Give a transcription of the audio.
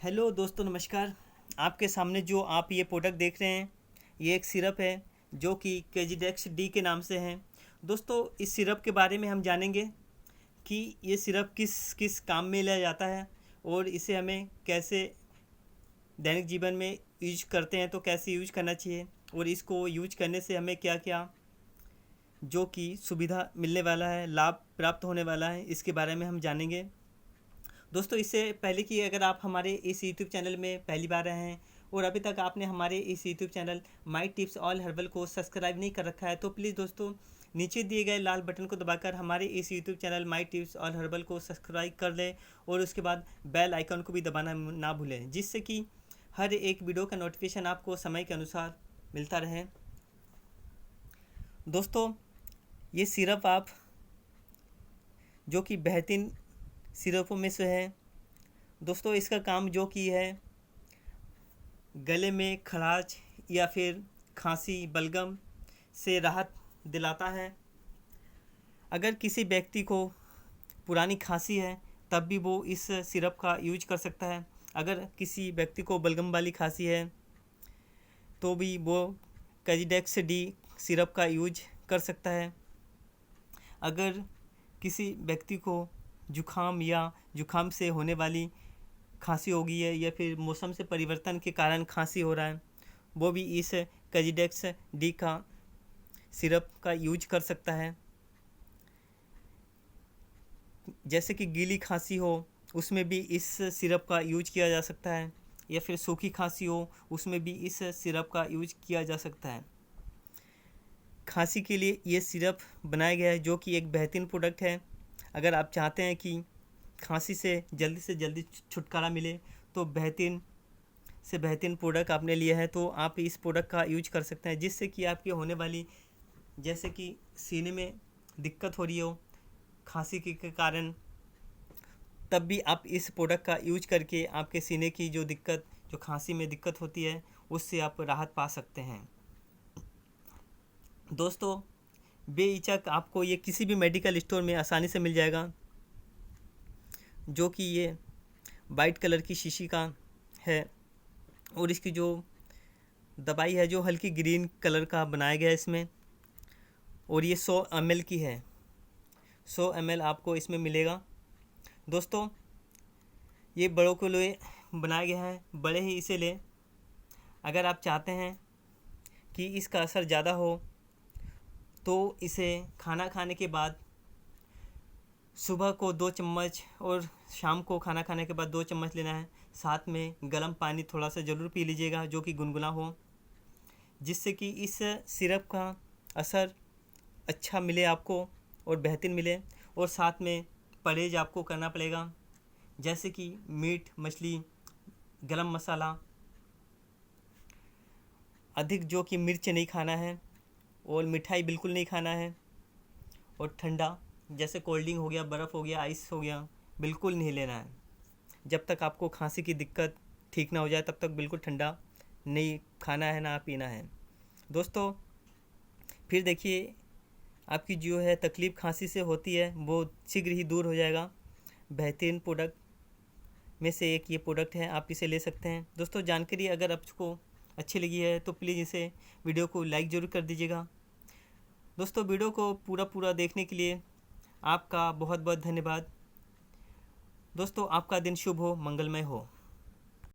Hello दोस्तों, नमस्कार। आपके सामने जो आप ये प्रोडक्ट देख रहे हैं, ये एक सिरप है जो कि केजिडेक्स डी के नाम से है। दोस्तों, इस सिरप के बारे में हम जानेंगे कि ये सिरप किस किस काम में लिया जाता है और इसे हमें कैसे दैनिक जीवन में यूज करते हैं, तो कैसे यूज करना चाहिए और इसको यूज करने से हमें क्या क्या जो कि सुविधा मिलने वाला है, लाभ प्राप्त होने वाला है, इसके बारे में हम जानेंगे। दोस्तों, इससे पहले कि अगर आप हमारे इस यूट्यूब चैनल में पहली बार आए हैं और अभी तक आपने हमारे इस YouTube channel my tips all herbal को सब्सक्राइब नहीं कर रखा है, तो प्लीज़ दोस्तों नीचे दिए गए लाल बटन को दबाकर हमारे इस YouTube channel my tips all herbal को सब्सक्राइब कर लें और उसके बाद बेल आइकन को भी दबाना ना भूलें, जिससे कि हर एक वीडियो का नोटिफिकेशन आपको समय के अनुसार मिलता रहे। दोस्तों, ये सिरप आप जो कि बेहतरीन सिरपों में से है। दोस्तों, इसका काम जो कि है गले में खराश या फिर खांसी, बलगम से राहत दिलाता है। अगर किसी व्यक्ति को पुरानी खांसी है तब भी वो इस सिरप का यूज कर सकता है। अगर किसी व्यक्ति को बलगम वाली खांसी है तो भी वो केजिडेक्स डी सिरप का यूज कर सकता है। अगर किसी व्यक्ति को जुखाम से होने वाली खांसी हो गई है या फिर मौसम से परिवर्तन के कारण खांसी हो रहा है, वो भी इस केजिडेक्स डी का सिरप का यूज कर सकता है। जैसे कि गीली खांसी हो उसमें भी इस सिरप का यूज किया जा सकता है, या फिर सूखी खांसी हो उसमें भी इस सिरप का यूज किया जा सकता है। खांसी के लिए ये सिरप बनाया गया है जो कि एक बेहतरीन प्रोडक्ट है। अगर आप चाहते हैं कि खांसी से जल्दी छुटकारा मिले तो बेहतरीन से बेहतरीन प्रोडक्ट आपने लिया है, तो आप इस प्रोडक्ट का यूज कर सकते हैं, जिससे कि आपकी होने वाली जैसे कि सीने में दिक्कत हो रही हो खांसी के कारण, तब भी आप इस प्रोडक्ट का यूज करके आपके सीने की जो खांसी में दिक्कत होती है उससे आप राहत पा सकते हैं। दोस्तों, बेहिचक आपको ये किसी भी मेडिकल स्टोर में आसानी से मिल जाएगा, जो कि ये वाइट कलर की शीशी का है और इसकी जो दवाई है जो हल्की ग्रीन कलर का बनाया गया है इसमें, और ये 100 ml की है। 100 ml आपको इसमें मिलेगा। दोस्तों, ये बड़ों के लिए बनाया गया है, बड़े ही इसे लें। अगर आप चाहते हैं कि इसका असर ज़्यादा हो तो इसे खाना खाने के बाद सुबह को 2 चम्मच और शाम को खाना खाने के बाद 2 चम्मच लेना है। साथ में गर्म पानी थोड़ा सा ज़रूर पी लीजिएगा जो कि गुनगुना हो, जिससे कि इस सिरप का असर अच्छा मिले आपको और बेहतरीन मिले। और साथ में परहेज आपको करना पड़ेगा, जैसे कि मीट, मछली, गरम मसाला, अधिक जो कि मिर्च नहीं खाना है और मिठाई बिल्कुल नहीं खाना है, और ठंडा जैसे कोल्ड ड्रिंक हो गया, बर्फ़ हो गया, आइस हो गया, बिल्कुल नहीं लेना है। जब तक आपको खांसी की दिक्कत ठीक ना हो जाए तब तक बिल्कुल ठंडा नहीं खाना है, ना पीना है। दोस्तों, फिर देखिए आपकी जो है तकलीफ़ खांसी से होती है वो शीघ्र ही दूर हो जाएगा। बेहतरीन प्रोडक्ट में से एक ये प्रोडक्ट है, आप इसे ले सकते हैं। दोस्तों, जानकारी अगर आपको अच्छी लगी है तो प्लीज़ इसे वीडियो को लाइक ज़रूर कर दीजिएगा। दोस्तों, वीडियो को पूरा देखने के लिए आपका बहुत बहुत धन्यवाद। दोस्तों, आपका दिन शुभ हो, मंगलमय हो।